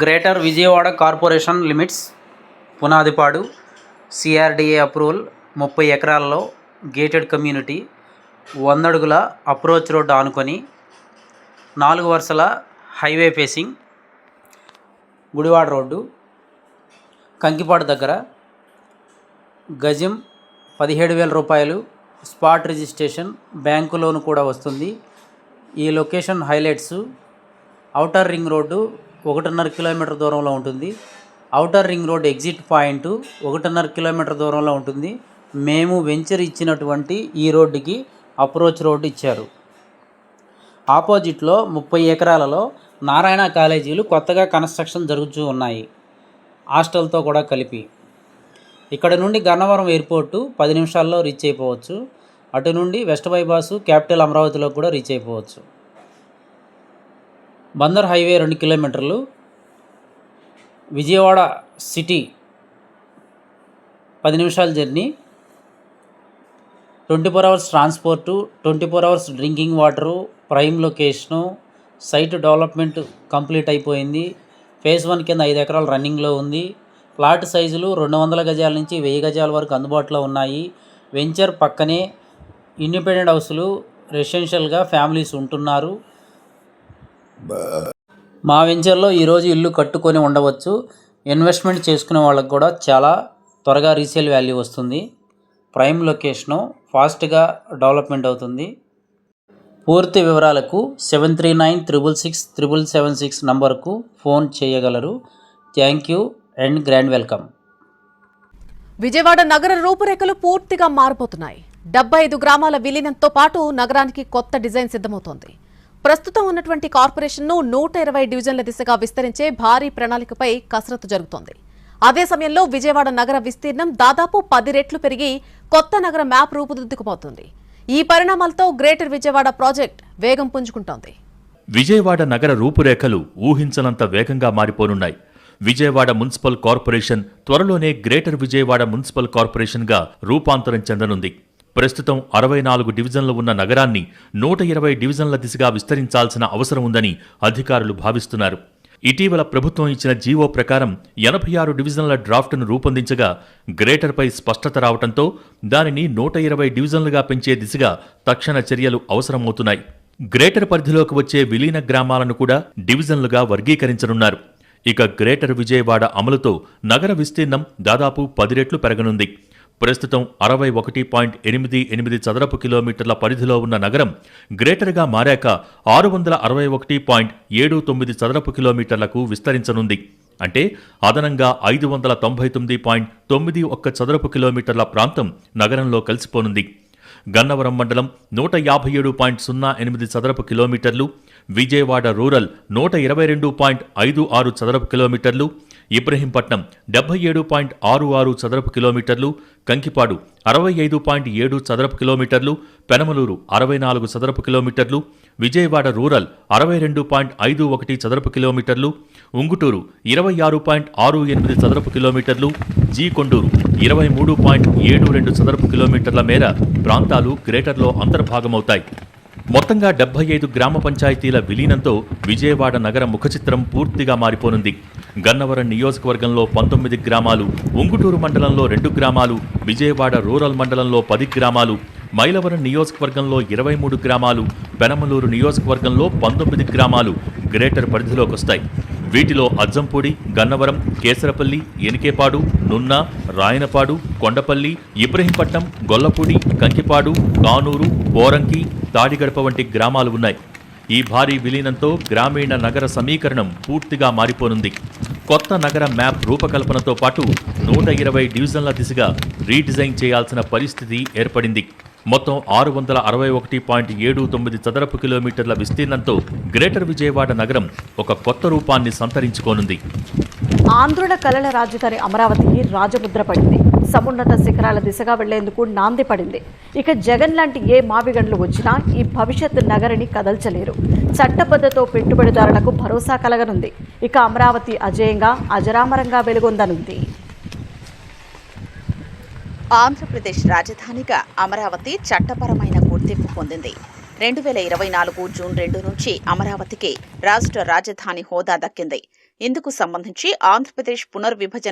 Greater Vijayawada corporation limits Punadipadu CRDA approval 30 ఎకరాల్లో gated community 100 అడుగుల approach road ఆనుకొని 4 వరుసల highway facing Gudivada road Kankipadu దగ్గర గజం 17,000 రూపాయలు స్పాట్ రిజిస్ట్రేషన్ బ్యాంకు లోన్ కూడా వస్తుంది. ఈ location highlights outer ring road 1.5 kilometer దూరంలో ఉంటుంది. Outer ring road exit point 1.5 kilometer దూరంలో ఉంటుంది. మేము వెంచర్ ఇచ్చినటువంటి ఈ రోడ్డుకి అప్రోచ్ రోడ్డు ఇచ్చారు. ఆపోజిట్లో 30 ఎకరాలలో నారాయణ కాలేజీలు కొత్తగా కన్స్ట్రక్షన్ జరుగుతూ ఉన్నాయి, హాస్టల్తో కూడా కలిపి. ఇక్కడ నుండి గన్నవరం ఎయిర్పోర్టు 10 నిమిషాల్లో రీచ్ అయిపోవచ్చు. అటు నుండి వెస్ట్ బైపాస్ క్యాపిటల్ అమరావతిలో కూడా రీచ్ అయిపోవచ్చు. బందర్ హైవే 2 కిలోమీటర్లు. విజయవాడ సిటీ 10 నిమిషాల journey. 24 hours transport, 24 hours drinking water, prime location. Site development complete అయిపోయింది. ఫేజ్ 1 కింద 5 ఎకరాలు రన్నింగ్లో ఉంది. ప్లాట్ సైజులు 200 గజాల నుంచి 1000 గజాల వరకు అందుబాటులో ఉన్నాయి. వెంచర్ పక్కనే ఇండిపెండెంట్ హౌస్లు, రెసిడెన్షియల్గా ఫ్యామిలీస్ ఉంటున్నారు. మా వెంచర్లో ఈరోజు ఇల్లు కట్టుకొని ఉండవచ్చు. ఇన్వెస్ట్మెంట్ చేసుకునే వాళ్ళకు కూడా చాలా త్వరగా రీసేల్ వాల్యూ వస్తుంది. ప్రైమ్ లొకేషను, ఫాస్ట్గా డెవలప్మెంట్ అవుతుంది. పూర్తి వివరాలకు 7396667776 నంబర్కు ఫోన్ చేయగలరు. Thank you and grand welcome. Vijayawada నగర రూపురేఖలు పూర్తిగా మారిపోతున్నాయి. 75 గ్రామాల విలీనంతో పాటు నగరానికి కొత్త డిజైన్ సిద్ధమవుతోంది. ప్రస్తుతం ఉన్నటువంటి కార్పొరేషన్ను 120 డివిజన్ల దిశగా విస్తరించే భారీ ప్రణాళికపై కసరత్తు జరుగుతోంది. అదే సమయంలో విజయవాడ నగర విస్తీర్ణం దాదాపు 10 రెట్లు పెరిగి కొత్త నగర మ్యాప్ రూపుదిద్దుకుపోతుంది. ఈ పరిణామాలతో గ్రేటర్ విజయవాడ ప్రాజెక్ట్ వేగం పుంజుకుంటోంది. విజయవాడ నగర రూపురేఖలు ఊహించనంత వేగంగా మారిపోనున్నాయి. విజయవాడ మున్సిపల్ కార్పొరేషన్ త్వరలోనే గ్రేటర్ విజయవాడ మున్సిపల్ కార్పొరేషన్గా రూపాంతరం చెందనుంది. ప్రస్తుతం 64 డివిజన్లు ఉన్న నగరాన్ని 120 డివిజన్ల దిశగా విస్తరించాల్సిన అవసరం ఉందని అధికారులు భావిస్తున్నారు. ఇటీవల ప్రభుత్వం ఇచ్చిన జీవో ప్రకారం 86 డివిజన్ల డ్రాఫ్ట్ను రూపొందించగా గ్రేటర్పై స్పష్టత రావడంతో దానిని 120 డివిజన్లుగా పెంచే దిశగా తక్షణ చర్యలు అవసరమవుతున్నాయి. గ్రేటర్ పరిధిలోకి వచ్చే విలీన గ్రామాలను కూడా డివిజన్లుగా వర్గీకరించనున్నారు. ఇక గ్రేటర్ విజయవాడ అమలుతో నగర విస్తీర్ణం దాదాపు 10 రెట్లు పెరగనుంది. ప్రస్తుతం 61.88 చదరపు కిలోమీటర్ల పరిధిలో ఉన్న నగరం గ్రేటర్గా మారాక 661.79 చదరపు కిలోమీటర్లకు విస్తరించనుంది. అంటే అదనంగా 599.91 చదరపు కిలోమీటర్ల ప్రాంతం నగరంలో కలిసిపోనుంది. గన్నవరం మండలం 157.08 చదరపు కిలోమీటర్లు, విజయవాడ రూరల్ 122.56 చదరపు కిలోమీటర్లు, ఇబ్రహీంపట్నం 77.66 చదరపు కిలోమీటర్లు, కంకిపాడు 65.7 చదరపు కిలోమీటర్లు, పెనమలూరు 64 చదరపు కిలోమీటర్లు, విజయవాడ రూరల్ 62.51 చదరపు కిలోమీటర్లు, ఉంగుటూరు 26.68 చదరపు కిలోమీటర్లు, జీ కొండూరు 23.72 చదరపు కిలోమీటర్ల మేర ప్రాంతాలు గ్రేటర్లో అంతర్భాగమవుతాయి. మొత్తంగా 75 గ్రామ పంచాయతీల విలీనంతో విజయవాడ నగర ముఖచిత్రం పూర్తిగా మారిపోనుంది. గన్నవరం నియోజకవర్గంలో 19 గ్రామాలు, ఉంగుటూరు మండలంలో 2 గ్రామాలు, విజయవాడ రూరల్ మండలంలో 10 గ్రామాలు, మైలవరం నియోజకవర్గంలో 23 గ్రామాలు, పెనమలూరు నియోజకవర్గంలో 19 గ్రామాలు గ్రేటర్ పరిధిలోకొస్తాయి. వీటిలో అజ్జంపూడి, గన్నవరం, కేసరపల్లి, ఎనికేపాడు, నున్న, రాయనపాడు, కొండపల్లి, ఇబ్రహీంపట్నం, గొల్లపూడి, కంకిపాడు, కానూరు, పోరంకి, తాడిగడప వంటి గ్రామాలు ఉన్నాయి. ఈ భారీ విలీనంతో గ్రామీణ నగర సమీకరణం పూర్తిగా మారిపోనుంది. కొత్త నగర మ్యాప్ రూపకల్పనతో పాటు 120 డివిజన్ల దిశగా రీడిజైన్ చేయాల్సిన పరిస్థితి ఏర్పడింది. మొత్తం 661.79 చదరపు కిలోమీటర్ల విస్తీర్ణంతో గ్రేటర్ విజయవాడ నగరం ఒక కొత్త రూపాన్ని సంతరించుకోనుంది. ఆంధ్రుల కలల రాజధాని అమరావతికి రాజముద్ర పడింది. సమున్నత శిఖరాల దిశగా వెళ్లేందుకు నాంది పడింది. ఇక జగన్ లాంటి ఏ మావిగండ్లు వచ్చినా ఈ భవిష్యత్ నగరిని కదల్చలేరు. చట్టబద్ధతో పెట్టుబడిదారులకు భరోసా కలగనుంది. ఇక అమరావతి అజేయంగా అజరామరంగా వెలుగొందనుంది. ఆంధ్రప్రదేశ్ రాజధానిగా అమరావతి చట్టపరమైన గుర్తింపు పొందింది. 2024 జూన్ 2 నుంచి అమరావతికి రాష్ట్ర రాజధాని హోదా దక్కింది. ఇందుకు సంబంధించి ఆంధ్రప్రదేశ్ పునర్విభజన